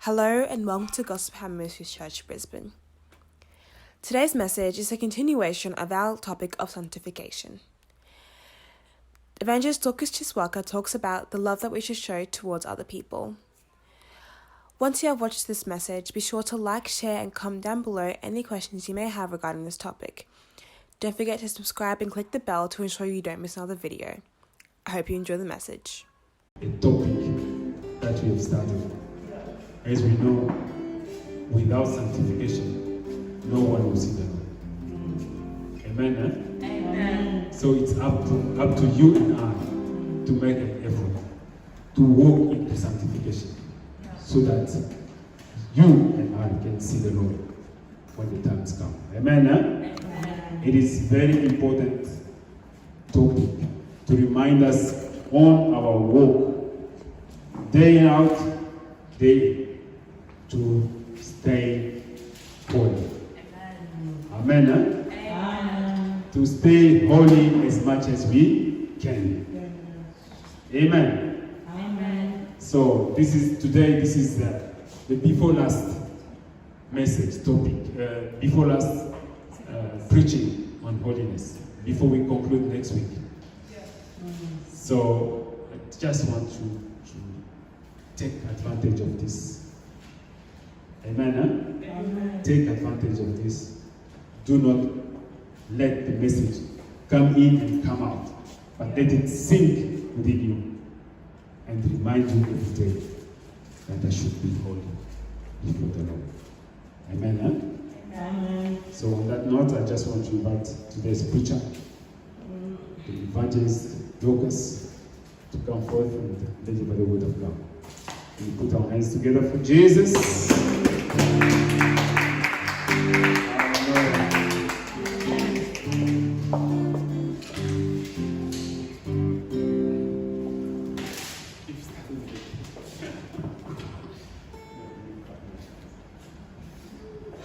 Hello and welcome to Gospel Hammer Ministries Church, Brisbane. Today's message is a continuation of our topic of sanctification. Evangelist Dorcas Chiswaka talks about the love that we should show towards other people. Once you have watched this message, be sure to like, share and comment down below any questions you may have regarding this topic. Don't forget to subscribe and click the bell to ensure you don't miss another video. I hope you enjoy the message. A topic that we have started. As we know, without sanctification, no one will see the Lord. Amen? Amen. So it's up to you and I to make an effort to walk into sanctification so that you and I can see the Lord when the times come. Amen? Amen. It is very important topic to remind us on our walk, day in out, day in, to stay holy. Amen. Amen. To stay holy as much as we can. Amen. Amen. So this is the before last message topic, before last preaching on holiness, before we conclude next week. So I just want to take advantage of this. Amen. Amen. Take advantage of this. Do not let the message come in and come out, but let it sink within you and remind you every day that I should be holy before the Lord. Amen. Amen. So on that note, I just want to invite today's preacher, the evangelist Dorcas, to come forth and deliver the word of God. We put our hands together for Jesus.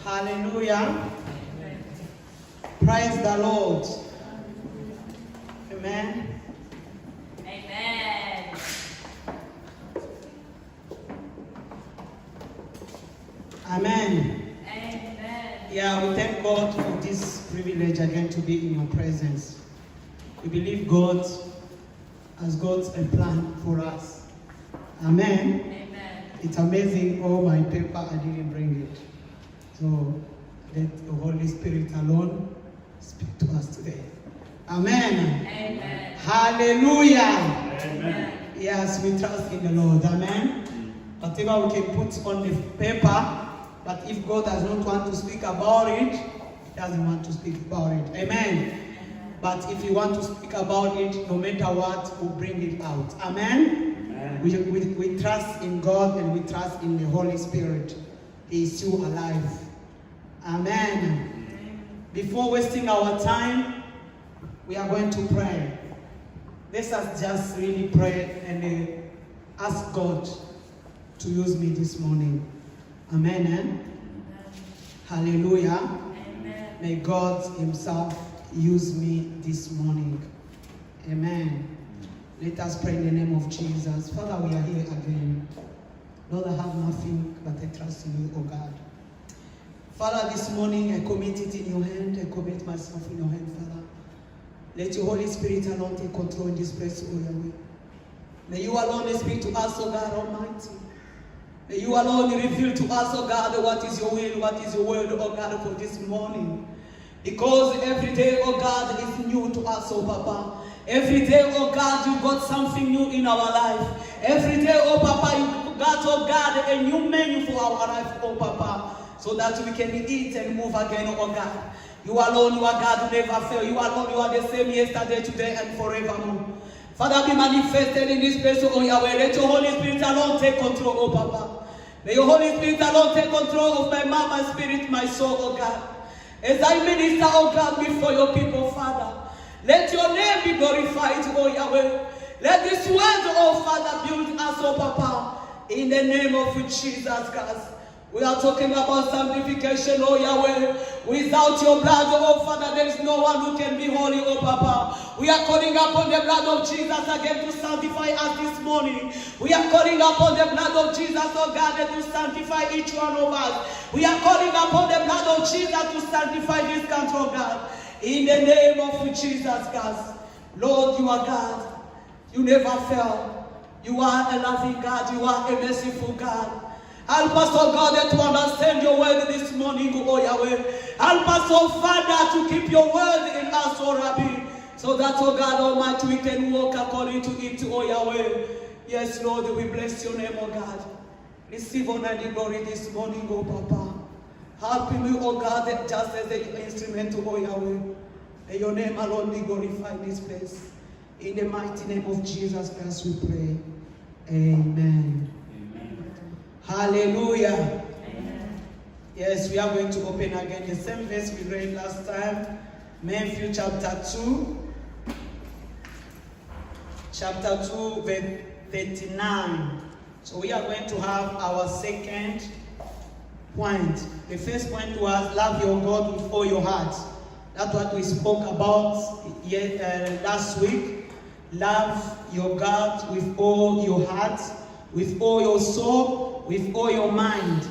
Hallelujah. Praise the Lord. Amen. Amen. Amen. Amen. Yeah, we thank God for this privilege again to be in your presence. We believe God has got a plan for us. Amen. Amen. It's amazing. Oh, my paper, I didn't bring it. So let the Holy Spirit alone speak to us today. Amen. Amen. Hallelujah. Amen. Yes, we trust in the Lord. Amen. Whatever we can put on the paper, but if God does not want to speak about it, He doesn't want to speak about it. Amen. But if you want to speak about it, no matter what, we'll bring it out. Amen. Amen. We trust in God and we trust in the Holy Spirit. He is still alive. Amen. Before wasting our time, we are going to pray. Let us just really pray and ask God to use me this morning. Amen. Hallelujah. Amen. May God Himself use me this morning. Amen. Let us pray in the name of Jesus. Father, we are here again. Lord, I have nothing but I trust in you, oh God. Father, this morning I commit it in your hand. I commit myself in your hand, Father. Let your Holy Spirit alone take control in this place, oh Yahweh. May you alone speak to us, oh God Almighty. May you alone reveal to us, oh God, what is your will, what is your word, oh God, for this morning. Because every day, oh God, is new to us, oh Papa. Every day, oh God, you got something new in our life. Every day, oh Papa, you got, oh God, a new menu for our life, oh Papa. So that we can eat and move again, oh God. You alone, you are God who never fail. You alone, you are the same yesterday, today, and forevermore. Father, be manifested in this place, oh Yahweh. Let your Holy Spirit alone take control, oh Papa. May your Holy Spirit alone take control of my mind, my spirit, my soul, oh God. As I minister, oh God, before your people, Father. Let your name be glorified, oh Yahweh. Let this word, oh Father, build us, oh Papa. In the name of Jesus Christ. We are talking about sanctification, oh Yahweh. Without your blood, oh Father, there is no one who can be holy, oh Papa. We are calling upon the blood of Jesus again to sanctify us this morning. We are calling upon the blood of Jesus, oh God, to sanctify each one of us. We are calling upon the blood of Jesus to sanctify this country, oh God. In the name of Jesus, God. Lord, you are God. You never fail. You are a loving God. You are a merciful God. Help us, oh God, to understand your word this morning, oh Yahweh. Help us, oh Father, to keep your word in us, oh Rabbi, so that, oh God Almighty, we can walk according to it, oh Yahweh. Yes, Lord, we bless your name, oh God. Receive honor and glory this morning, oh Papa. Help me, oh God, just as an instrument, oh Yahweh. May your name alone be glorified in this place. In the mighty name of Jesus Christ we pray. Amen. Hallelujah. Amen. Yes, we are going to open again the same verse we read last time. Matthew chapter 2. Chapter 2, verse 39. So we are going to have our second point. The first point was love your God with all your heart. That's what we spoke about last week. Love your God with all your heart, with all your soul, with all your mind.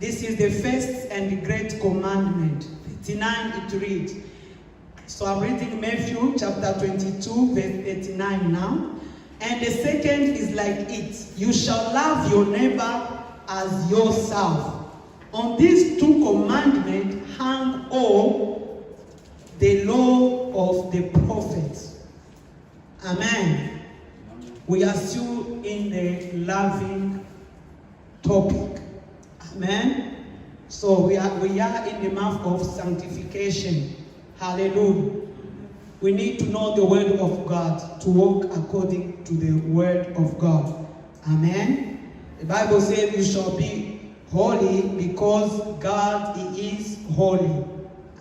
This is the first and the great commandment. 39 it reads. So I'm reading Matthew chapter 22 verse 39 now. And the second is like it. You shall love your neighbor as yourself. On these two commandments hang all the law of the prophets. Amen. We are still in the loving topic. Amen. So we are in the month of sanctification. Hallelujah. We need to know the word of God to walk according to the word of God. Amen. The Bible says you shall be holy because God is holy.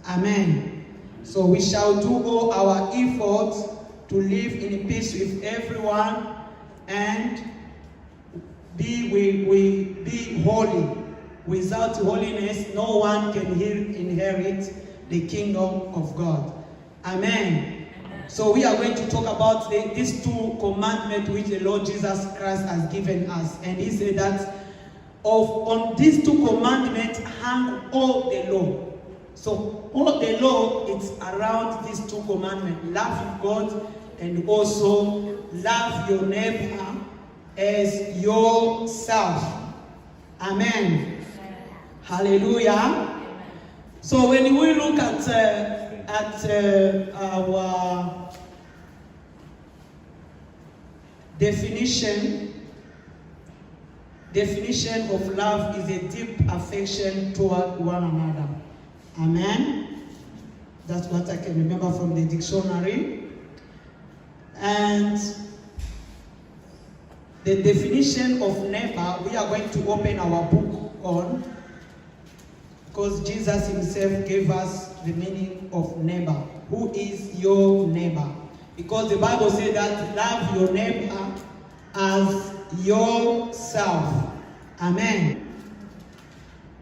Amen. So we shall do all our efforts to live in peace with everyone and be holy. Without holiness, no one can inherit the kingdom of God. Amen. So we are going to talk about these two commandments which the Lord Jesus Christ has given us. And he said that on these two commandments hang all the law. So all the law is around these two commandments. Love God and also love your neighbor as yourself. Amen. Hallelujah. So when we look at our definition of love is a deep affection toward one another. Amen. That's what I can remember from the dictionary. And the definition of neighbor, we are going to open our book on, because Jesus himself gave us the meaning of neighbor. Who is your neighbor? Because the Bible says that love your neighbor as yourself. Amen.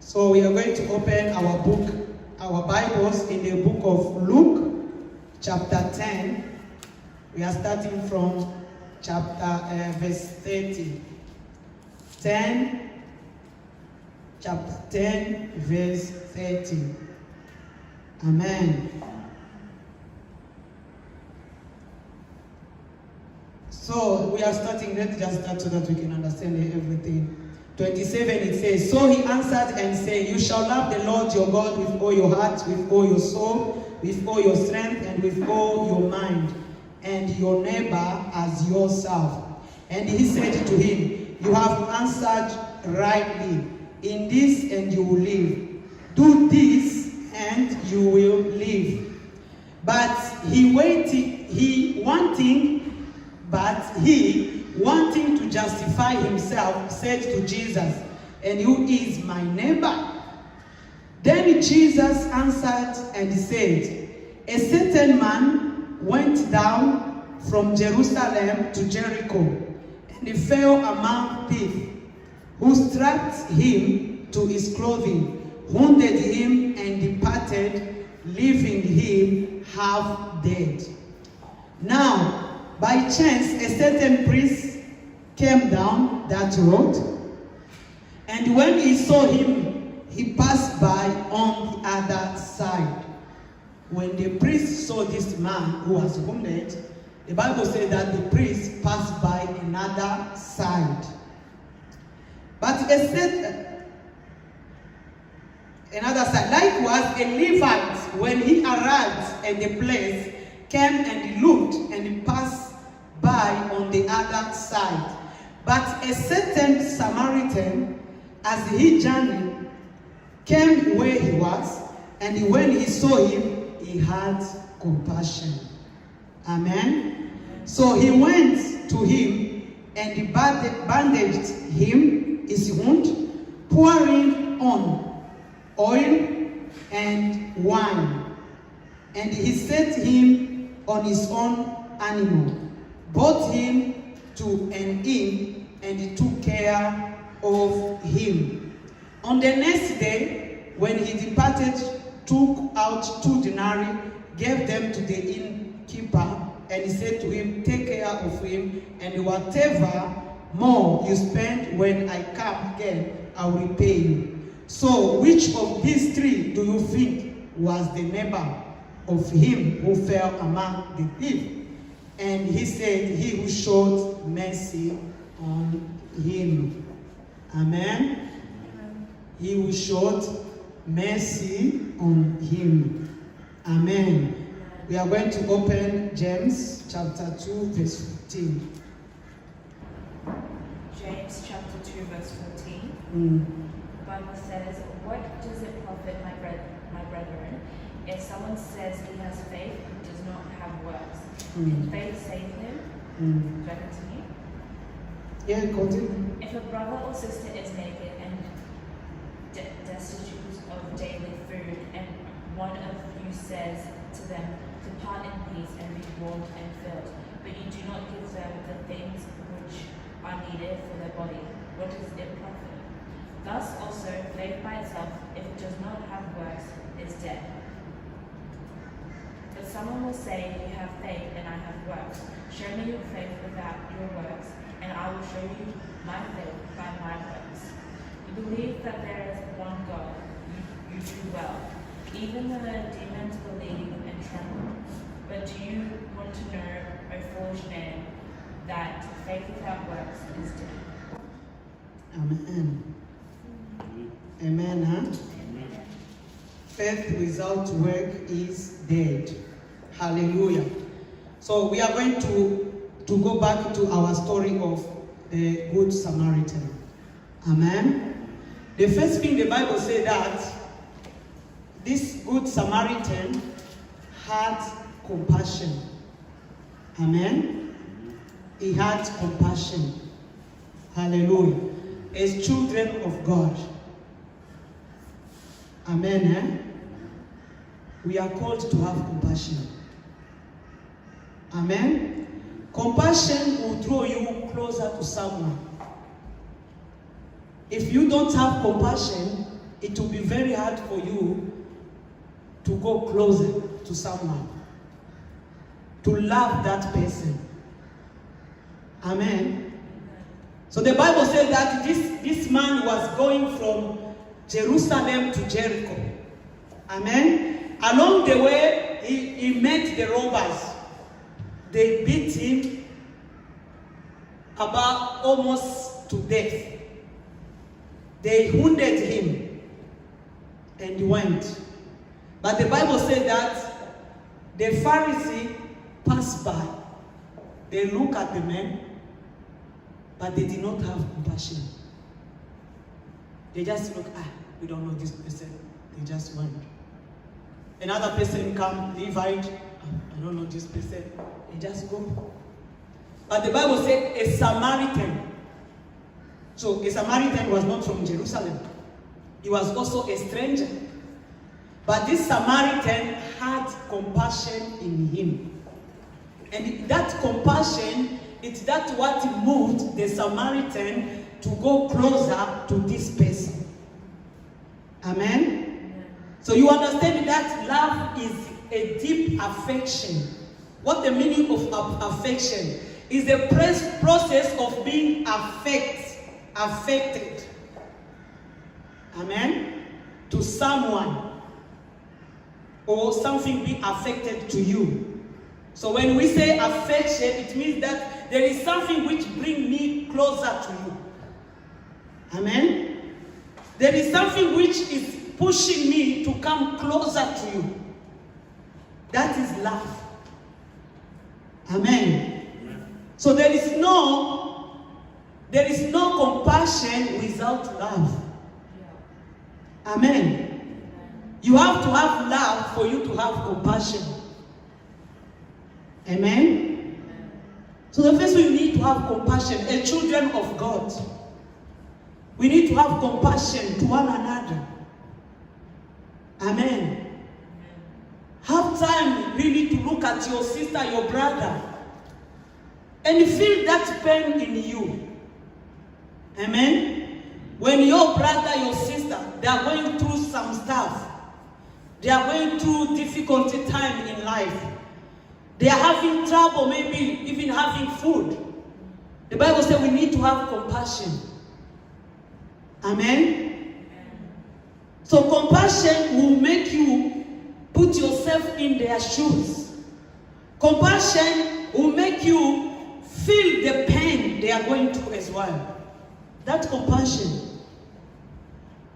So we are going to open our book, our Bibles in the book of Luke, chapter 10. We are starting from verse 30. Chapter 10, verse 30. Amen. So we are starting, let's just start so that we can understand everything. 27 it says, so he answered and said, you shall love the Lord your God with all your heart, with all your soul, with all your strength, and with all your mind, and your neighbor as yourself. And he said to him, you have answered rightly. In this and you will live. Do this and you will live. But he wanting to justify himself, said to Jesus, and who is my neighbor? Then Jesus answered and said, a certain man went down from Jerusalem to Jericho, and he fell among thieves, who stripped him to his clothing, wounded him, and departed, leaving him half dead. Now, by chance, a certain priest came down that road, and when he saw him, he passed by on the other side. When the priest saw this man who was wounded, the Bible says that the priest passed by another side. But another side. Likewise, a Levite, when he arrived at the place, came and looked and passed by on the other side. But a certain Samaritan, as he journeyed, came where he was, and when he saw him, he had compassion. Amen. So he went to him and bandaged him his wound, pouring on oil and wine. And he set him on his own animal, brought him to an inn, and he took care of him. On the next day, when he departed, took out 2 denarii, gave them to the innkeeper, and he said to him, take care of him, and whatever more you spend when I come again, I will repay you. So which of these 3 do you think was the neighbor of him who fell among the thieves? And he said, he who showed mercy on him. Amen. He who showed mercy on him. Amen. We are going to open James chapter 2, verse 15. James chapter 2, verse 14. The Bible says, what does it profit, my brethren, if someone says he has faith and does not have works? Can faith save him? Do I continue? Yeah, continue. If a brother or sister is naked and destitute of daily food, and one of you says to them, depart in peace and be warmed and filled, but you do not give them the things which are needed for their body, what does it profit? Thus also, faith by itself, if it does not have works, is dead. But someone will say, you have faith and I have works. Show me your faith without your works, and I will show you my faith by my works. You believe that there is one God, you do well. Even the demons believe and tremble. But do you want to know, O foolish man, that faith without works is dead? Amen. Amen, huh? Amen. Faith without work is dead. Hallelujah. So we are going to go back to our story of the Good Samaritan. Amen. The first thing the Bible said that this Good Samaritan had compassion. Amen. He had compassion. Hallelujah. As children of God. Amen. Eh? We are called to have compassion. Amen. Compassion will draw you closer to someone. If you don't have compassion, it will be very hard for you to go closer to someone, to love that person. Amen. So the Bible said that this man was going from Jerusalem to Jericho. Amen. Along the way, he met the robbers. They beat him about almost to death. They wounded him and he went. But the Bible said that the Pharisee passed by. They look at the man, but they did not have compassion. They just look, we don't know this person. They just went. Another person come, Levite, I don't know this person. They just go. But the Bible said a Samaritan. So a Samaritan was not from Jerusalem. He was also a stranger. But this Samaritan had compassion in him. And that compassion, it's that what moved the Samaritan to go closer to this person. Amen? So you understand that love is a deep affection. What the meaning of affection is the process of being affected. Amen? To someone or something being affected to you. So when we say affection, it means that there is something which brings me closer to you. Amen? There is something which is pushing me to come closer to you. That is love. Amen. So there is no compassion without love. Amen. You have to have love for you to have compassion. Amen. So the first we need to have compassion, as children of God. We need to have compassion to one another. Amen. Have time really to look at your sister, your brother, and feel that pain in you. Amen. When your brother, your sister, they are going through some stuff. They are going through difficult time in life. They are having trouble, maybe even having food. The Bible says we need to have compassion. Amen. So compassion will make you put yourself in their shoes. Compassion will make you feel the pain they are going through as well. That's compassion.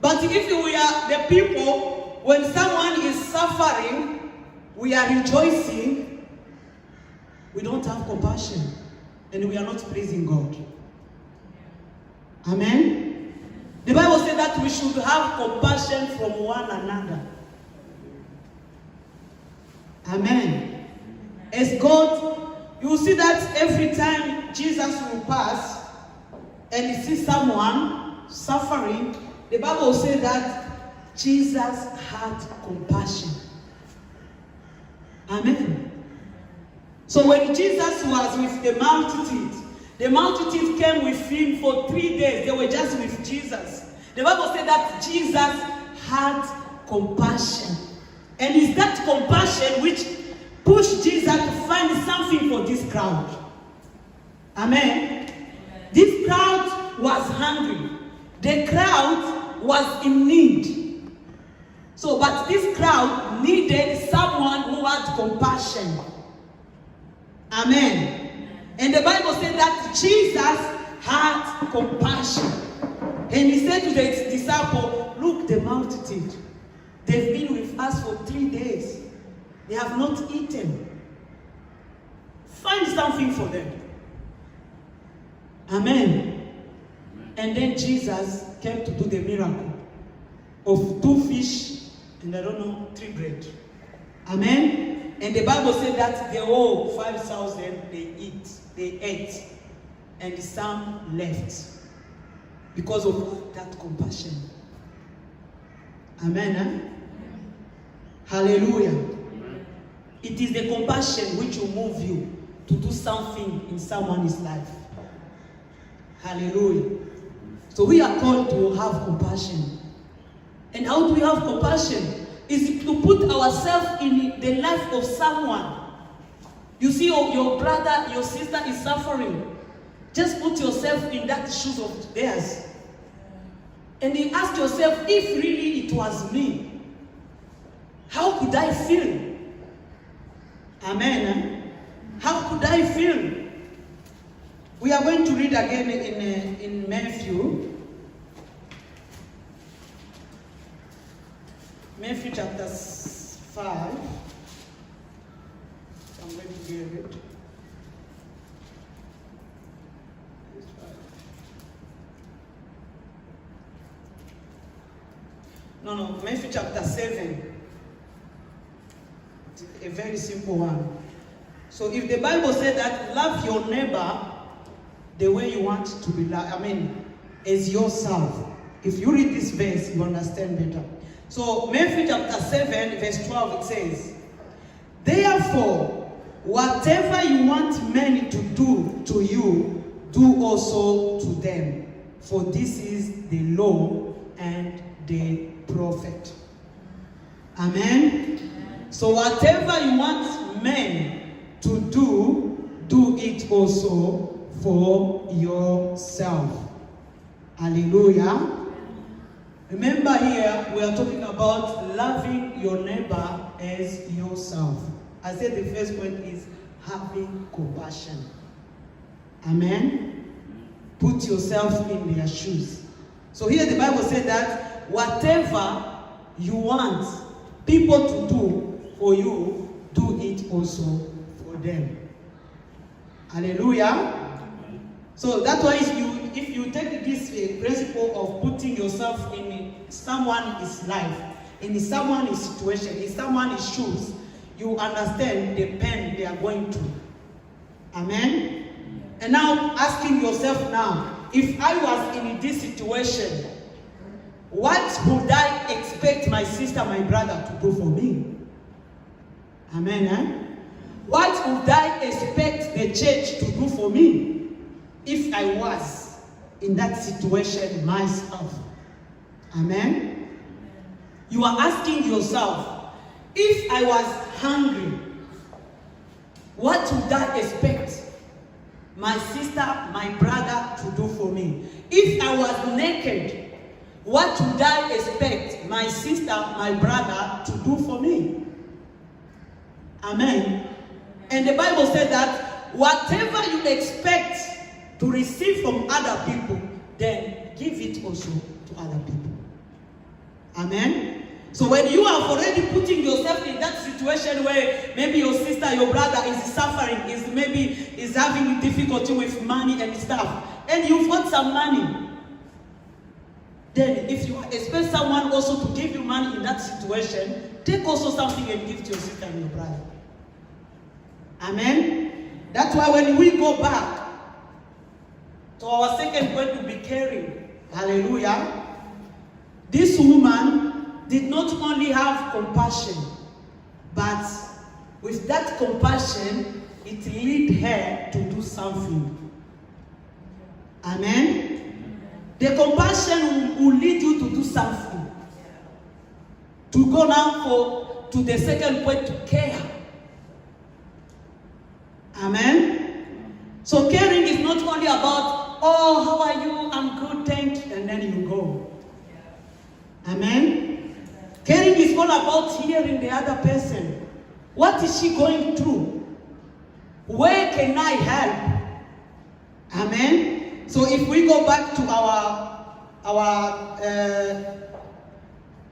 But if we are the people, when someone is suffering, we are rejoicing, we don't have compassion, and we are not praising God. Amen? The Bible says that we should have compassion from one another. Amen. As God, you will see that every time Jesus will pass and he sees someone suffering, the Bible says that Jesus had compassion. Amen. So when Jesus was with the multitude came with him for 3 days. They were just with Jesus. The Bible said that Jesus had compassion. And it's that compassion which pushed Jesus to find something for this crowd. Amen. This crowd was hungry. The crowd was in need. So, but this crowd needed someone who had compassion. Amen. And the Bible said that Jesus had compassion. And he said to the disciple, look, the multitude, they've been with us for 3 days. They have not eaten. Find something for them. Amen. And then Jesus came to do the miracle of 2 fish and 3 bread. Amen. And the Bible said that the whole 5,000 they ate, and some left because of that compassion. Amen. Hallelujah. Amen. It is the compassion which will move you to do something in someone's life. Hallelujah. So we are called to have compassion. And how do we have compassion? Is to put ourselves in the life of someone. You see your brother, your sister is suffering. Just put yourself in that shoes of theirs. And you ask yourself, if really it was me, how could I feel? Amen. How could I feel? We are going to read again in Matthew. Matthew chapter 5. I'm going to give it. No, Matthew chapter 7. It's a very simple one. So if the Bible said that love your neighbor the way you want to be loved, as yourself. If you read this verse, you understand better. So Matthew chapter 7, verse 12, it says, therefore, whatever you want men to do to you, do also to them. For this is the law and the prophet. Amen? So whatever you want men to do, do it also for yourself. Hallelujah. Remember here, we are talking about loving your neighbor as yourself. I said the first point is having compassion. Amen? Put yourself in their shoes. So here the Bible said that whatever you want people to do for you, do it also for them. Hallelujah. So that's why if you take this principle of putting yourself in someone's life, in someone's situation, in someone's shoes, you understand the pain they are going through. Amen? And now asking yourself now, if I was in this situation, what would I expect my sister, my brother to do for me? Amen. Eh? What would I expect the church to do for me if I was in that situation myself? Amen. You are asking yourself, if I was hungry, what would I expect my sister, my brother to do for me? If I was naked, what would I expect my sister, my brother to do for me? Amen. And the Bible said that whatever you expect to receive from other people, then give it also to other people. Amen. So when you are already putting yourself in that situation where maybe your sister, your brother is suffering, is having difficulty with money and stuff, and you've got some money, then if you expect someone also to give you money in that situation, take also something and give to your sister and your brother. Amen. That's why when we go back to our second point, to be caring. Hallelujah. This woman did not only have compassion, but with that compassion, it led her to do something. Amen. The compassion will lead you to do something. To go now to the second point, to care. Amen. So caring is not only about, oh, how are you? I'm good, thank you, and then you go. Amen. Caring is all about hearing the other person. What is she going through? Where can I help? Amen. So if we go back to our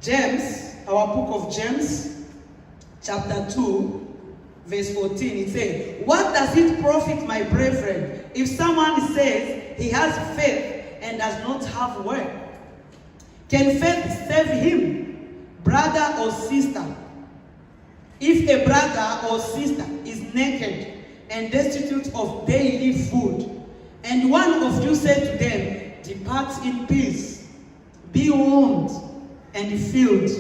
James, our book of James, chapter 2, verse 14, it says, what does it profit, my brethren, if someone says he has faith and does not have work? Can faith save him, brother or sister? If a brother or sister is naked and destitute of daily food, and one of you said to them, depart in peace, be warmed and filled,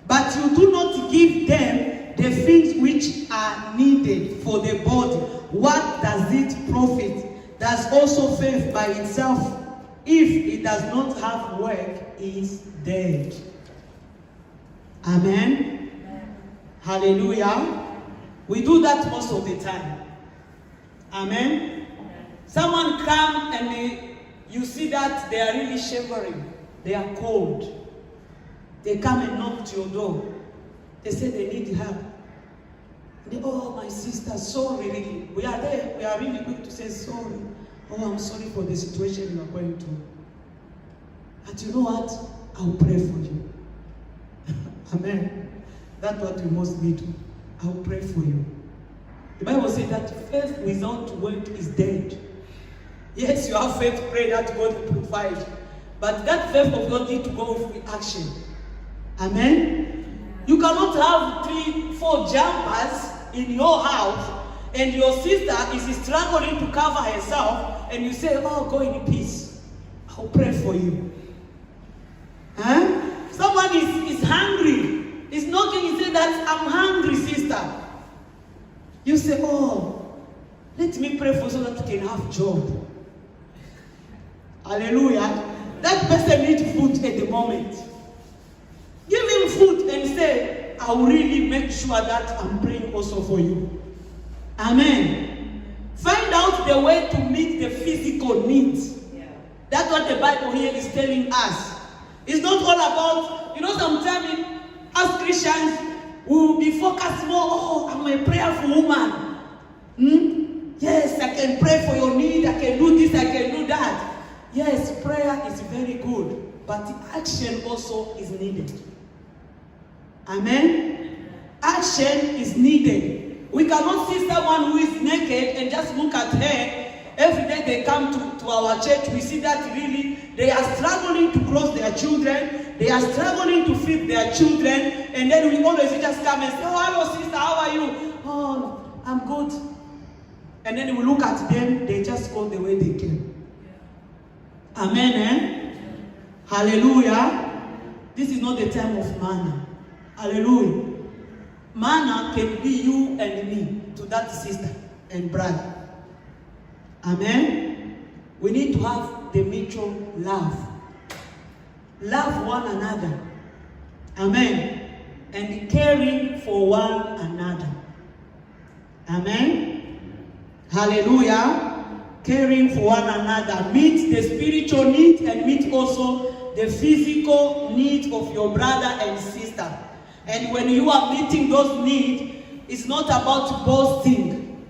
but you do not give them the things which are needed for the body, what does it profit? Does also faith by itself, if it does not have work, is dead. Amen. Hallelujah. We do that most of the time. Amen. Someone come and you see that they are really shivering. They are cold. They come and knock to your door. They say they need help. Oh, my sister, sorry, really. We are there. We are really quick to say sorry. Oh, I'm sorry for the situation you are going through. But you know what? I'll pray for you. Amen. That's what we must be to. I'll pray for you. The Bible says that faith without work is dead. Yes, you have faith, pray that God will provide. But that faith of God needs to go with action. Amen. You cannot have 3-4 jumpers in your house and your sister is struggling to cover herself and you say, oh, go in peace. I'll pray for you. Huh? Someone is hungry. He's knocking, he said that I'm hungry, sister. You say, oh, let me pray for so that you can have job. Hallelujah. That person needs food at the moment. I will really make sure that I'm praying also for you. Amen. Find out the way to meet the physical needs. Yeah. That's what the Bible here is telling us. It's not all about, sometimes as Christians, we will be focused more, I'm a prayerful woman. Yes, I can pray for your need, I can do this, I can do that. Yes, prayer is very good, but the action also is needed. Amen? Action is needed. We cannot see someone who is naked and just look at her. Every day they come to our church, we see that really they are struggling to clothe their children, they are struggling to feed their children, and then we always just come and say, hello sister, how are you? Oh, I'm good. And then we look at them, they just go the way they came. Yeah. Amen, eh? Yeah. Hallelujah. This is not the time of manna. Hallelujah. Manna can be you and me to that sister and brother. Amen. We need to have the mutual love. Love one another. Amen. And caring for one another. Amen. Hallelujah. Caring for one another. Meet the spiritual need and meet also the physical need of your brother and sister. And when you are meeting those needs, it's not about boasting.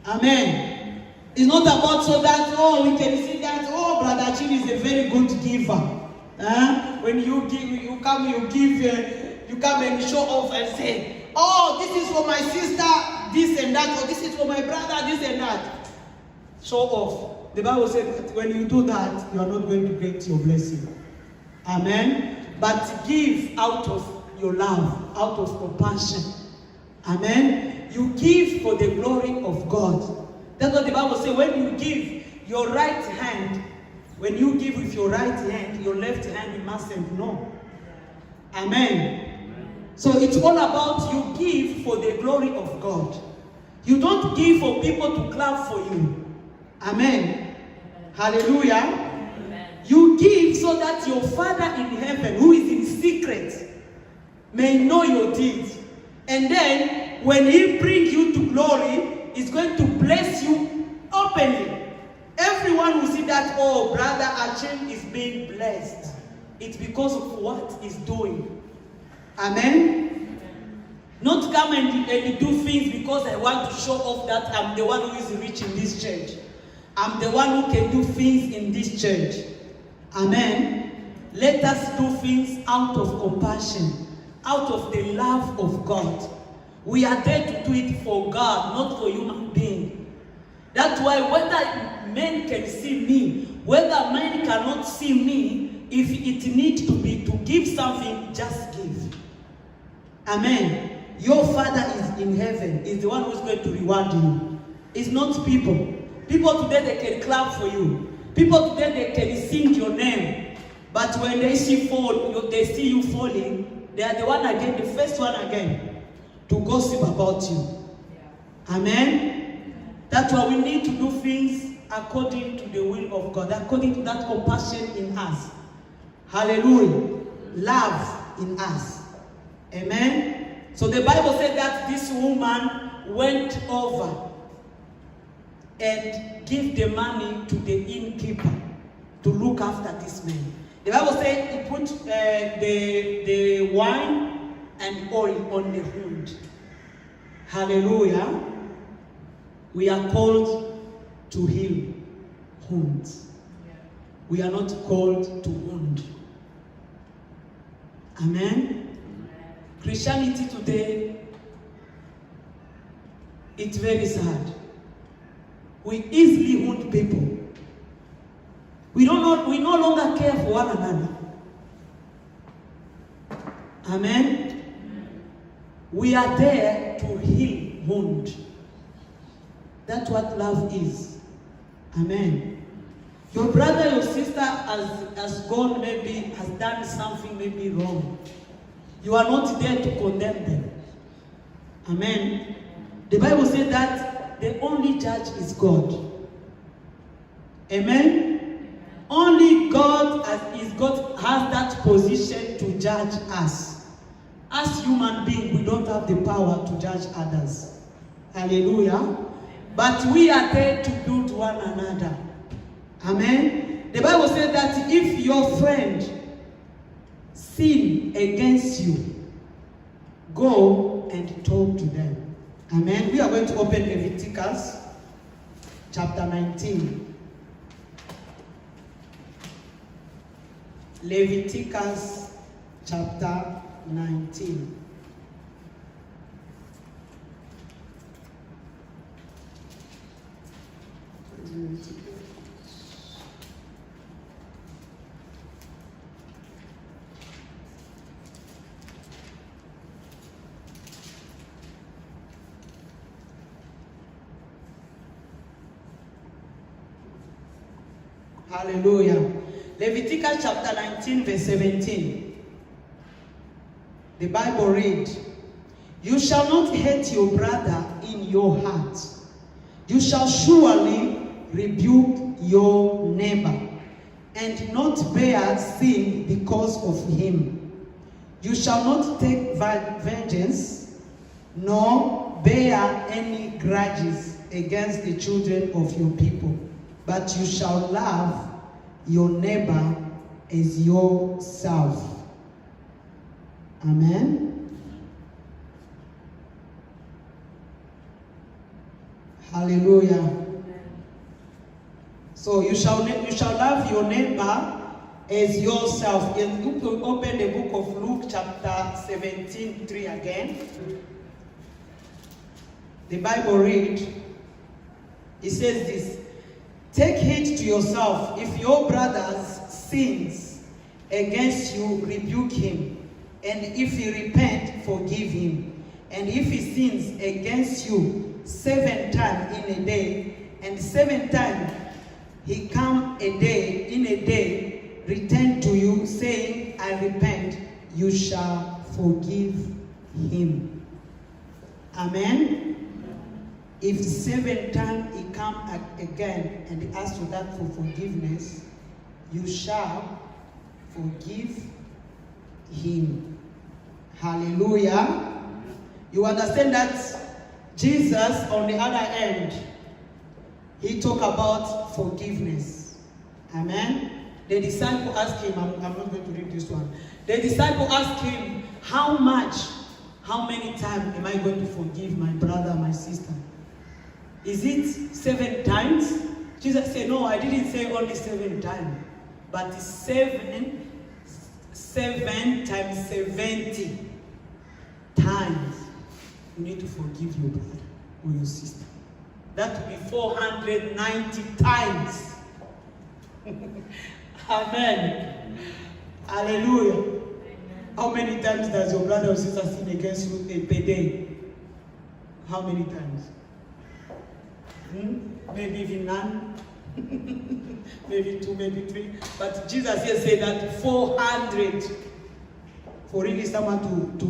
Amen. It's not about so that, we can see that, Brother Chin is a very good giver. When you give, you come and show off and say, this is for my sister, this and that, or this is for my brother, this and that. Show off. The Bible says that when you do that, you are not going to get your blessing. Amen. But give out of your love, out of compassion. Amen. You give for the glory of God. That's what the Bible says. When you give your right hand, when you give with your right hand, your left hand you mustn't know. Amen. So it's all about you give for the glory of God. You don't give for people to clap for you. Amen. Hallelujah. Amen. You give so that your Father in heaven, who is in secret, may know your deeds. And then when He brings you to glory, He's going to bless you openly. Everyone will see that, Brother Achin is being blessed. It's because of what he's doing. Amen? Not come and do things because I want to show off that I'm the one who is rich in this church. I'm the one who can do things in this church. Amen? Let us do things out of compassion, out of the love of God. We are there to do it for God, not for human being. That's why whether men can see me, whether men cannot see me, if it needs to be to give something, just give. Amen. Your Father is in heaven, is the one who's going to reward you. It's not people. People today, they can clap for you. People today, they can sing your name. But when they see you falling, they are the one again, the first one again, to gossip about you. Yeah. Amen? That's why we need to do things according to the will of God, according to that compassion in us. Hallelujah. Love in us. Amen? So the Bible said that this woman went over and gave the money to the innkeeper to look after this man. The Bible said he put the wine and oil on the wound. Hallelujah. We are called to heal wounds. We are not called to wound. Amen. Christianity today, it's very sad. We easily wound people. We no longer care for one another. Amen. We are there to heal wound. That's what love is. Amen. Your brother, your sister has gone, maybe has done something maybe wrong. You are not there to condemn them. Amen. The Bible says that the only judge is God. Amen. Only God has that position to judge us. As human beings, we don't have the power to judge others. Hallelujah. But we are there to build one another. Amen. The Bible says that if your friend sin against you, go and talk to them. Amen. We are going to open Leviticus chapter 19. Leviticus chapter 19. Hallelujah. Leviticus chapter 19 verse 17. The Bible reads, "You shall not hate your brother in your heart. You shall surely rebuke your neighbor and not bear sin because of him. You shall not take vengeance, nor bear any grudges against the children of your people, but you shall love your neighbor as yourself." Amen. Hallelujah. So you shall love your neighbor as yourself. And you can open the book of Luke chapter 17:3 again. The Bible reads, it says this, "Take heed to yourself. If your brother sins against you, rebuke him. And if he repent, forgive him. And if he sins against you 7 times in a day, and 7 times he come in a day, return to you, saying, I repent, you shall forgive him." Amen. If 7 times he come again and ask for that for forgiveness, you shall forgive him. Hallelujah. You understand that Jesus, on the other end, he talked about forgiveness. Amen. The disciple asked him, I'm not going to read this one. The disciple asked him, how many times am I going to forgive my brother, my sister? Is it 7 times? Jesus said, no, I didn't say only 7 times, but 7 times 70 times you need to forgive your brother or your sister. That would be 490 times. Amen. Hallelujah. Amen. How many times does your brother or sister sin against you per day? How many times? Maybe even none. Maybe 2, maybe 3. But Jesus here said that 400. For really someone to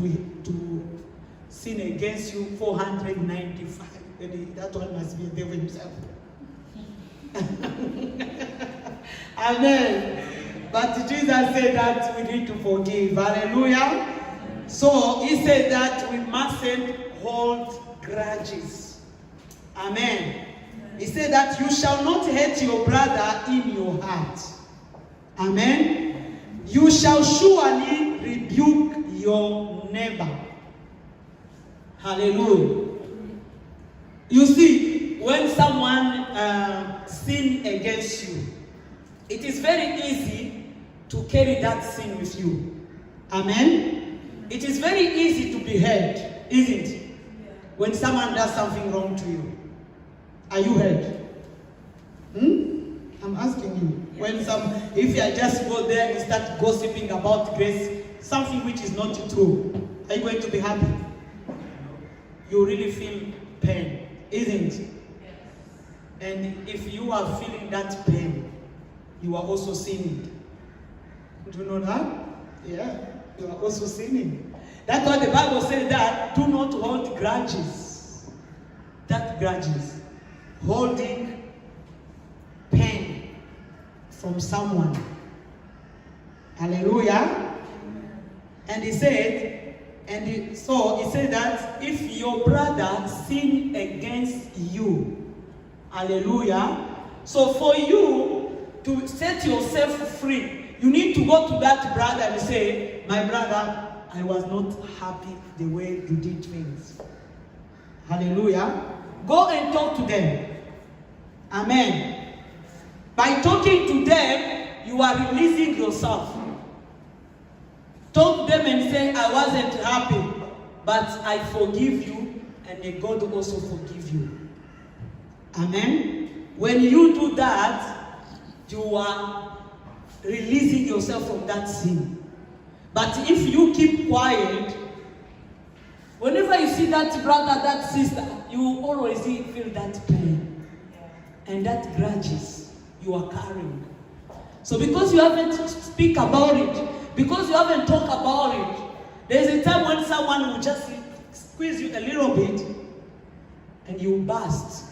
sin against you, 495. That one must be the devil himself. Amen. But Jesus said that we need to forgive. Hallelujah. So he said that we mustn't hold grudges. Amen. He said that you shall not hate your brother in your heart. Amen. You shall surely rebuke your neighbor. Hallelujah. You see, when someone sins against you, it is very easy to carry that sin with you. Amen. It is very easy to be hurt, isn't it? When someone does something wrong to you. Are you hurt? I'm asking you. If you just go there and start gossiping about grace, something which is not true, are you going to be happy? You really feel pain, isn't it? And if you are feeling that pain, you are also sinning. Do you know that? Yeah, you are also sinning. That's why the Bible says that do not hold grudges. That grudges. Holding pain from someone. Hallelujah. And he said, And so he said that if your brother sin against you, hallelujah. So for you to set yourself free, you need to go to that brother and say, my brother, I was not happy the way you did things. Hallelujah. Go and talk to them. Amen. By talking to them, you are releasing yourself. Talk to them and say, I wasn't happy, but I forgive you, and may God also forgive you. Amen. When you do that, you are releasing yourself from that sin. But if you keep quiet, whenever you see that brother, that sister, you always feel that pain and that grudges you are carrying. So because you haven't speak about it, because you haven't talked about it, there's a time when someone will just squeeze you a little bit and you burst.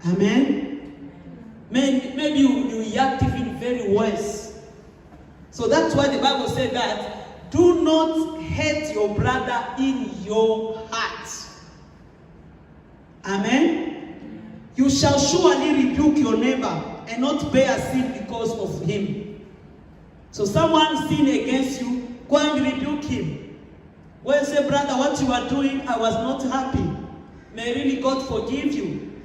Amen? Maybe you react even very worse. So that's why the Bible said that do not hate your brother in your heart. Amen? You shall surely rebuke your neighbor and not bear sin because of him. So someone sin against you, go and rebuke him. Go and say, brother, what you are doing, I was not happy. May really God forgive you.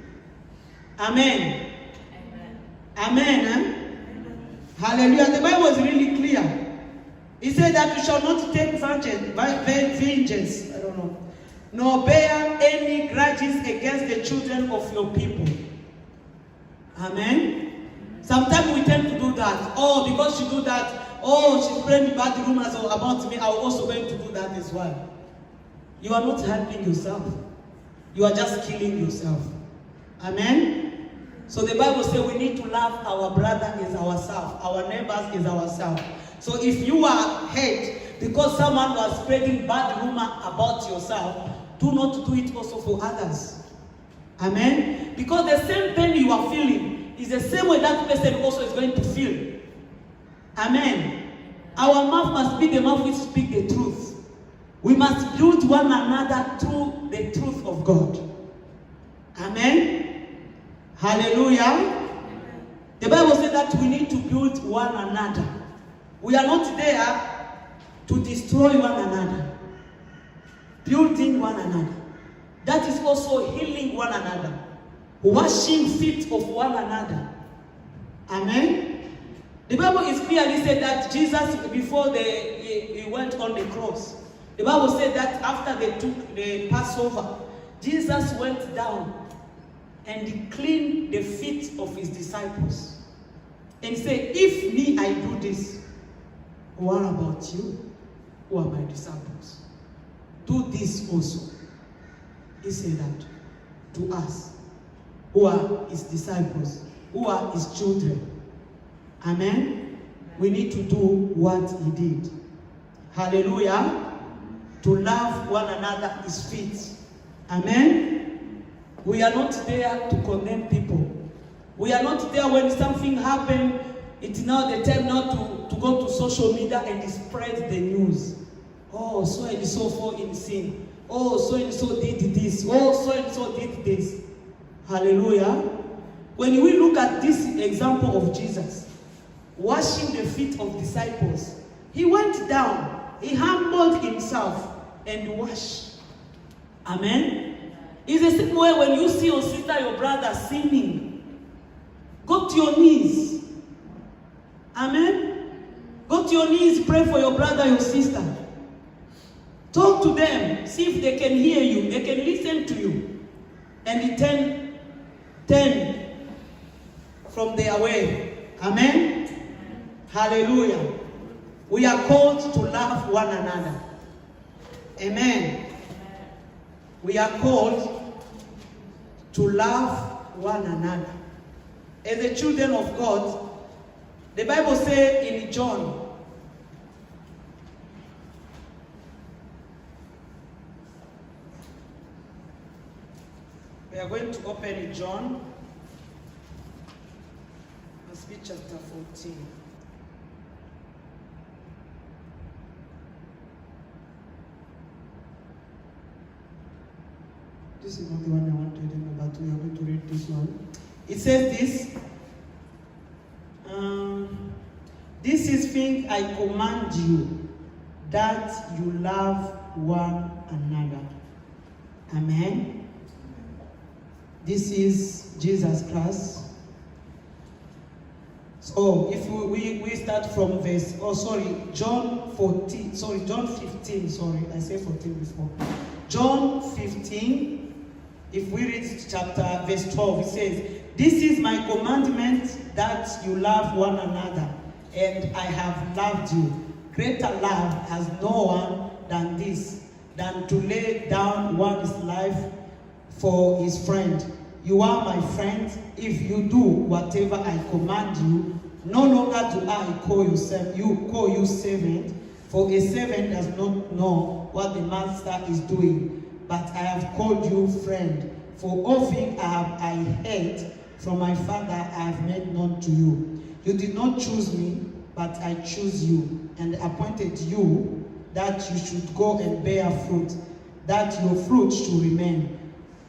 Amen. Amen. Amen. Amen. Hallelujah. The Bible is really clear. It said that you shall not take vengeance. I don't know. Nor bear any grudges against the children of your people. Amen. Sometimes we tend to do that. Oh, because she do that. Oh, she's spreading bad rumors about me. I'm also going to do that as well. You are not helping yourself. You are just killing yourself. Amen. So the Bible says we need to love our brother as ourselves, our neighbors as ourselves. So if you are hate because someone was spreading bad rumor about yourself, do not do it also for others. Amen. Because the same pain you are feeling is the same way that person also is going to feel. Amen. Our mouth must be the mouth which speaks the truth. We must build one another through the truth of God. Amen. Hallelujah. Amen. The Bible says that we need to build one another. We are not there to destroy one another. Building one another. That is also healing one another. Washing feet of one another. Amen. The Bible is clearly said that Jesus, before he went on the cross, the Bible said that after they took the Passover, Jesus went down and he cleaned the feet of his disciples. And said, if me, I do this, what about you, who are my disciples? Do this also. He said that to us, who are his disciples, who are his children. Amen. We need to do what he did. Hallelujah. To love one another is fit. Amen. We are not there to condemn people. We are not there when something happened. It's now the time not to go to social media and spread the news. Oh, so and so fall in sin. Oh, so and so did this. Oh, so and so did this. Hallelujah. When we look at this example of Jesus, washing the feet of disciples, he went down, he humbled himself and washed. Amen. It's the same way when you see your sister, your brother sinning, go to your knees. Amen. Go to your knees, pray for your brother, your sister. Talk to them, see if they can hear you, they can listen to you, and turn from their way. Amen. Hallelujah. We are called to love one another. Amen. We are called to love one another. As the children of God, the Bible says in John, we are going to open in John, must be chapter 14. This is not the one I wanted to remember, but we are going to read this one. It says this. This is thing I command you, that you love one another. Amen. This is Jesus Christ. So if we start from John 15, I said 14 before. John 15, if we read verse 12, it says, this is my commandment, that you love one another, and I have loved you. Greater love has no one than this, than to lay down one's life for his friend. You are my friend if you do whatever I command you. No longer do I call you servant, for a servant does not know what the master is doing. But I have called you friend. For all things I heard from my Father I have made known to you. You did not choose me, but I chose you, and appointed you that you should go and bear fruit, that your fruit should remain,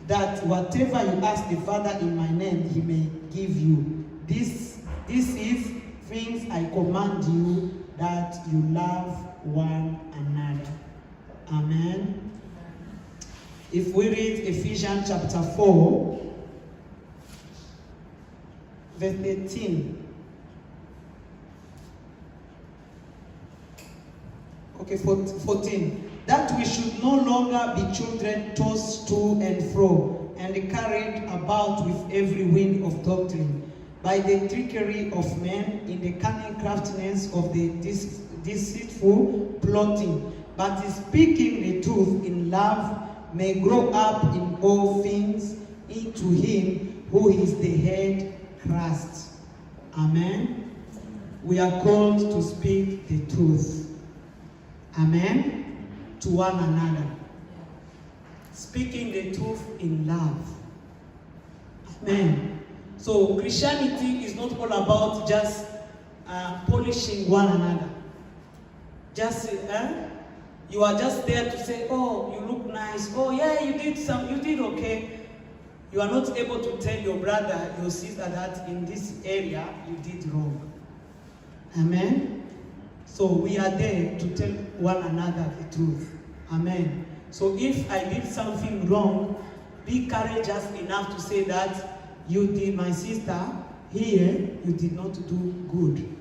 that whatever you ask the Father in my name, he may give you. This is things I command you, that you love one another. Amen. If we read Ephesians chapter 4, verse 13. Okay, 14. That we should no longer be children tossed to and fro, and carried about with every wind of doctrine, by the trickery of men, in the cunning craftiness of the deceitful plotting, but speaking the truth in love, may grow up in all things into him who is the head, Christ. Amen. We are called to speak the truth. Amen. To one another. Speaking the truth in love. Amen. So Christianity is not all about just polishing one another. Just you are just there to say, oh, you look nice. Oh yeah, you did okay. You are not able to tell your brother, your sister that in this area you did wrong. Amen. So we are there to tell one another the truth. Amen. So if I did something wrong, be courageous enough to say that you did, my sister, here you did not do good.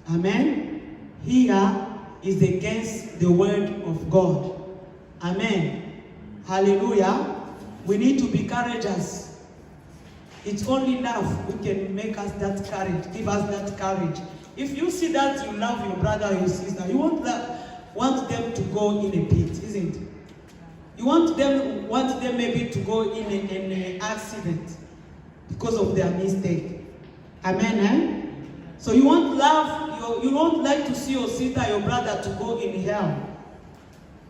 Amen. Here is against the word of God. Amen. Hallelujah. We need to be courageous. It's only love who can make us that courage, give us that courage. If you see that you love your brother or your sister, you won't want them to go in a pit, isn't it? You want them maybe to go in an accident because of their mistake. Amen, eh? So you won't like to see your sister, your brother to go in hell.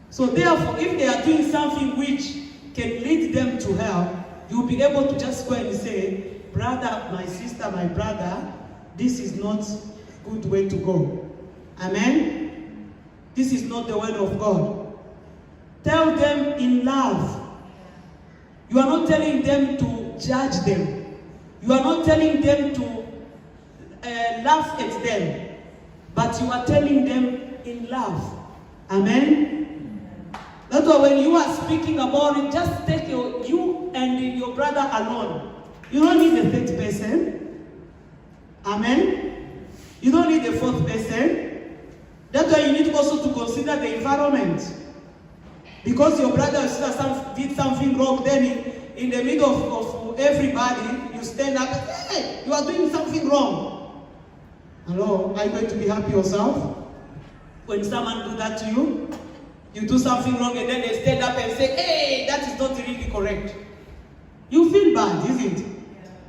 So therefore, if they are doing something which can lead them to hell, you'll be able to just go and say, brother, my sister, my brother, this is not a good way to go. Amen? This is not the word of God. Tell them in love. You are not telling them to judge them. You are not telling them to laugh at them. But you are telling them in love. Amen? That's why when you are speaking about it, just take you and your brother alone. You don't need a third person. Amen? You don't need a fourth person. That's why you need also to consider the environment. Because your brother or sister did something wrong, then in the middle of everybody, you stand up and say, hey, you are doing something wrong. Hello, are you going to be happy yourself? When someone do that to you, you do something wrong and then they stand up and say, hey, that is not really correct. You feel bad, isn't it?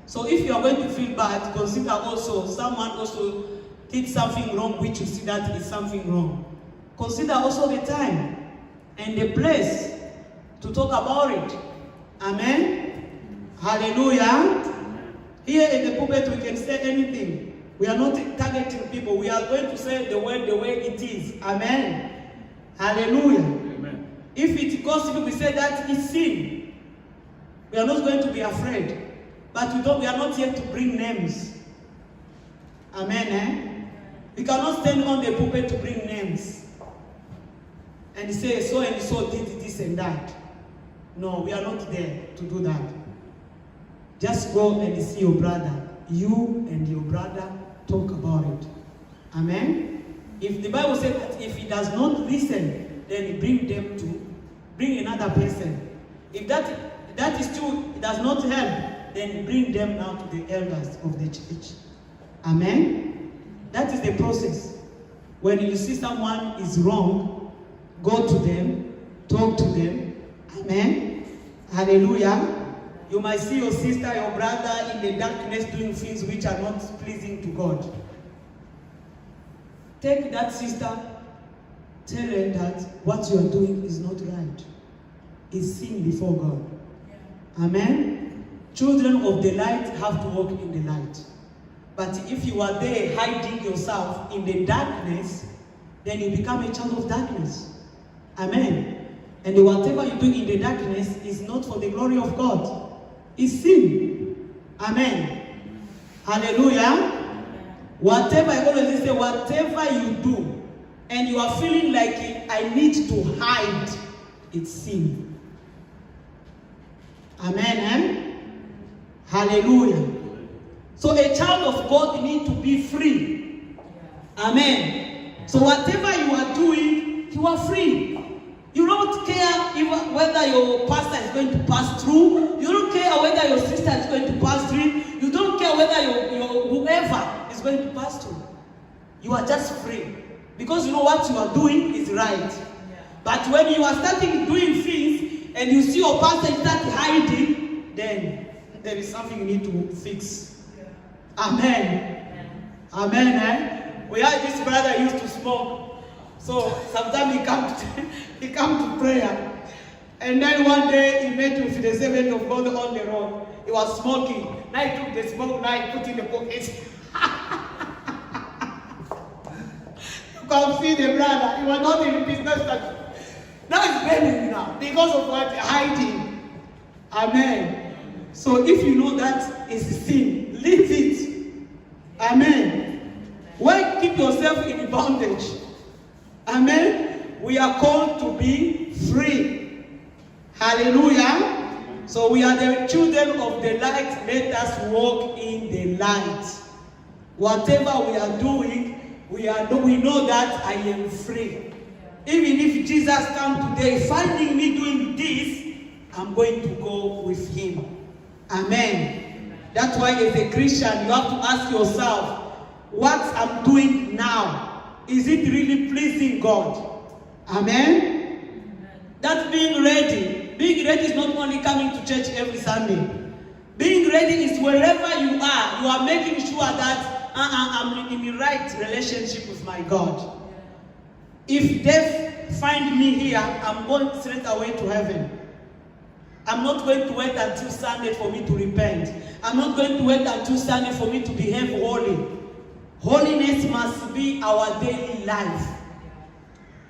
So if you are going to feel bad, consider also someone also did something wrong which you see that is something wrong. Consider also the time and the place to talk about it. Amen? Hallelujah. Here in the pulpit we can say anything. We are not targeting people. We are going to say the word the way it is. Amen. Hallelujah. Amen. If it's gossip, we say that it's sin. We are not going to be afraid. But we are not here to bring names. Amen, eh? We cannot stand on the pulpit to bring names. And say, so and so did this and that. No, we are not there to do that. Just go and see your brother. You and your brother talk about it. Amen? If the Bible says that if he does not listen, then bring another person. If that is true, it does not help, then bring them now to the elders of the church. Amen? That is the process. When you see someone is wrong, go to them, talk to them. Amen? Hallelujah. You might see your sister, your brother in the darkness doing things which are not pleasing to God. Take that sister, tell her that what you are doing is not right. It's sin before God. Yeah. Amen? Children of the light have to walk in the light. But if you are there hiding yourself in the darkness, then you become a child of darkness. Amen? And whatever you do in the darkness is not for the glory of God. It's sin. Amen. Hallelujah. Whatever, I always say, whatever you do, and you are feeling like I need to hide, it's sin. Amen. Eh? Hallelujah. So a child of God needs to be free. Amen. So whatever you are doing, you are free. You don't care even whether your pastor is going to pass through. You don't care whether your sister is going to pass through. You don't care whether your whoever is going to pass through. You are just free. Because you know what you are doing is right. Yeah. But when you are starting doing things and you see your pastor start hiding, then there is something you need to fix. Yeah. Amen. Amen. Eh? We had this brother used to smoke. So sometimes he come to prayer. And then one day he met with the servant of God on the road. He was smoking. Now he took the smoke, now he put in the pocket. You can see the brother. He was not in business. Now he's burning now because of what? Hiding. Amen. So if you know that is sin, leave it. Amen. Why keep yourself in bondage? Amen. We are called to be free. Hallelujah. So we are the children of the light. Let us walk in the light. Whatever we are doing, we know that I am free. Even if Jesus comes today finding me doing this, I'm going to go with him. Amen. That's why as a Christian, you have to ask yourself, what I'm doing now, is it really pleasing God? Amen? That's being ready. Being ready is not only coming to church every Sunday. Being ready is wherever you are making sure that I'm in the right relationship with my God. If death find me here, I'm going straight away to heaven. I'm not going to wait until Sunday for me to repent. I'm not going to wait until Sunday for me to behave holy. Holiness must be our daily life.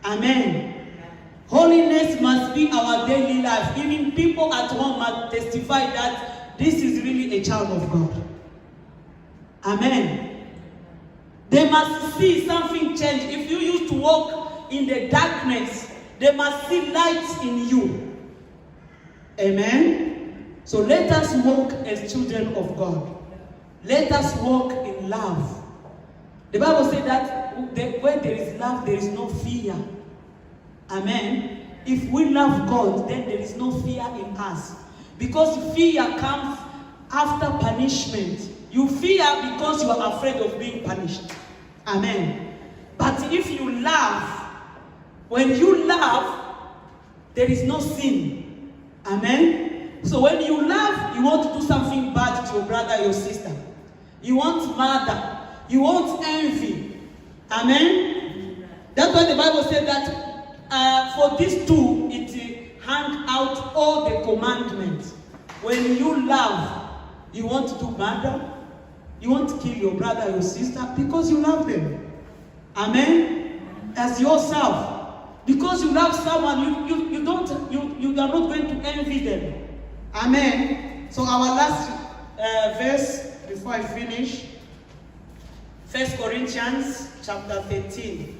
Amen. Holiness must be our daily life. Even people at home must testify that this is really a child of God. Amen. They must see something change. If you used to walk in the darkness, they must see light in you. Amen. So let us walk as children of God. Let us walk in love. The Bible says that where there is love, there is no fear. Amen. If we love God, then there is no fear in us. Because fear comes after punishment. You fear because you are afraid of being punished. Amen. But if you love, when you love, there is no sin. Amen. So when you love, you want to do something bad to your brother, your sister. You want murder. You won't envy. Amen? That's why the Bible said that for these two, it hang out all the commandments. When you love, you want to do murder. You want to kill your brother, your sister, because you love them. Amen? As yourself. Because you love someone, you are not going to envy them. Amen. So our last verse before I finish, 1 Corinthians chapter 13.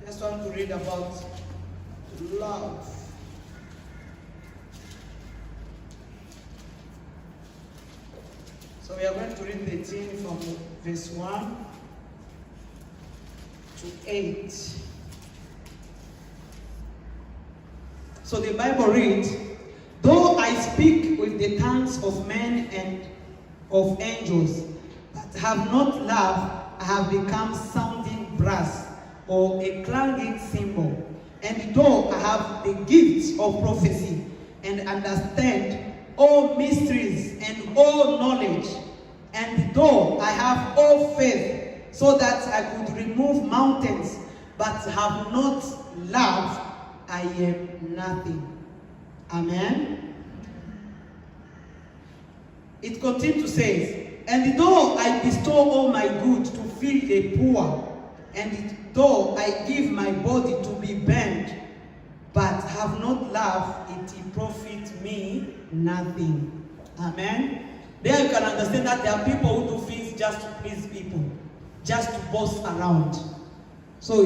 Just want to read about love. So we are going to read 13 from verse 1 to 8. So the Bible reads, though I speak with the tongues of men and of angels, but have not love, I have become sounding brass or a clanging cymbal. And though I have the gift of prophecy and understand all mysteries and all knowledge, and though I have all faith so that I could remove mountains, but have not love, I am nothing. Amen. It continues to say, and though I bestow all my goods to feed the poor, and though I give my body to be burned, but have not love, it profits me nothing. Amen. There you can understand that there are people who do things just to please people, just to boast around. So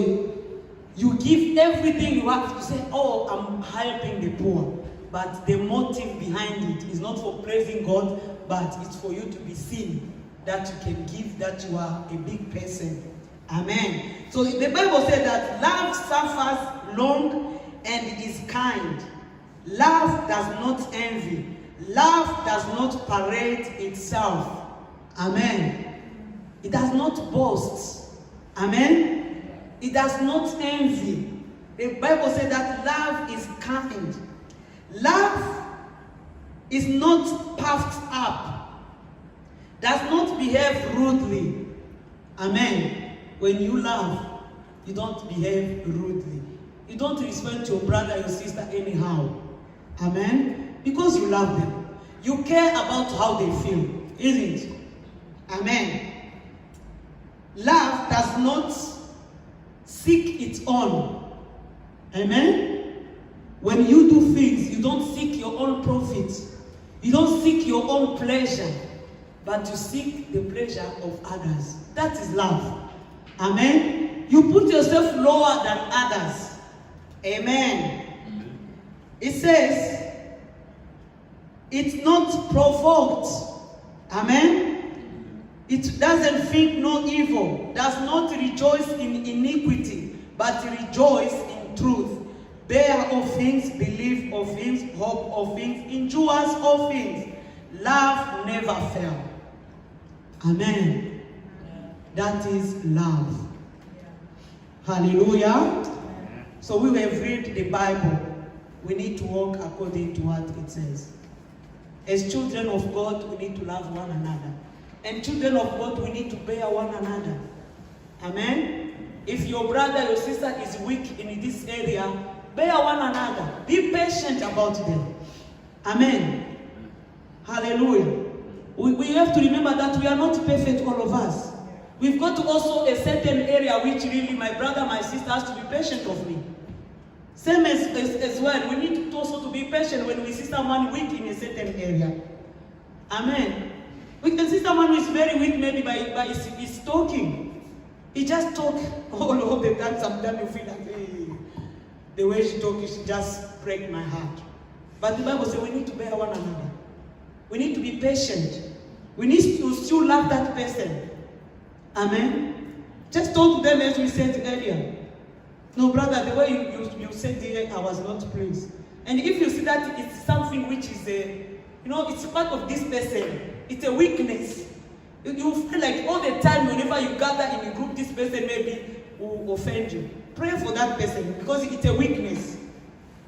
you give everything you have to say, oh, I'm helping the poor. But the motive behind it is not for praising God, but it's for you to be seen, that you can give, that you are a big person. Amen. So the Bible says that love suffers long and is kind. Love does not envy. Love does not parade itself. Amen. It does not boast. Amen. It does not envy. The Bible says that love is kind. Love is not puffed up. Does not behave rudely. Amen. When you love, you don't behave rudely. You don't respect your brother, your sister anyhow. Amen. Because you love them. You care about how they feel, isn't it? Amen. Love does not seek its own. Amen. When you do things, you don't seek your own profit. You don't seek your own pleasure, but you seek the pleasure of others. That is love. Amen. You put yourself lower than others. Amen. It says, it's not provoked. Amen. It doesn't think no evil, does not rejoice in iniquity, but rejoice in truth. Bear all things, believe all things, hope all things, endures all things. Love never fails. Amen. That is love. Hallelujah. So we have read the Bible. We need to walk according to what it says. As children of God, we need to love one another. And children of God, we need to bear one another. Amen. If your brother, your sister is weak in this area, bear one another. Be patient about them. Amen. Hallelujah. We have to remember that we are not perfect, all of us. We've got to also a certain area which really my brother, my sister has to be patient of me. Same as well. We need to also to be patient when we see someone weak in a certain area. Amen. We can see someone who is very weak maybe by his talking. He just talk all the time. Sometimes you feel like, hey, the way she talks, she just break my heart. But the Bible says we need to bear one another. We need to be patient. We need to still love that person. Amen. Just talk to them as we said earlier. No, brother, the way you said it, I was not pleased. And if you see that it's something which is it's part of this person. It's a weakness. You feel like all the time, whenever you gather in a group, this person maybe will offend you. Pray for that person because it's a weakness.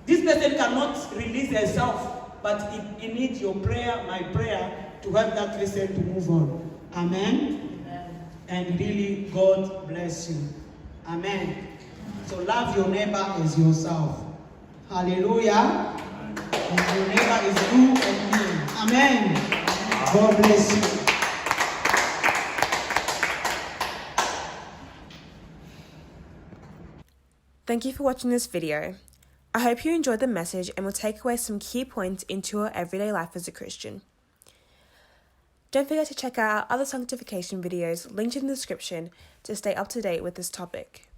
This person cannot release herself, but it needs your prayer, my prayer, to help that person to move on. Amen. And really, God bless you. Amen. So love your neighbor as yourself. Hallelujah. And your neighbor is you and me. Amen. God bless you. Thank you for watching this video. I hope you enjoyed the message and will take away some key points into your everyday life as a Christian. Don't forget to check out our other sanctification videos linked in the description to stay up to date with this topic.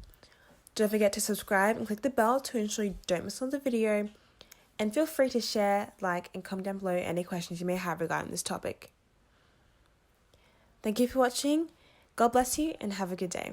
Don't forget to subscribe and click the bell to ensure you don't miss another video, and feel free to share, like, and comment down below any questions you may have regarding this topic. Thank you for watching, God bless you, and have a good day.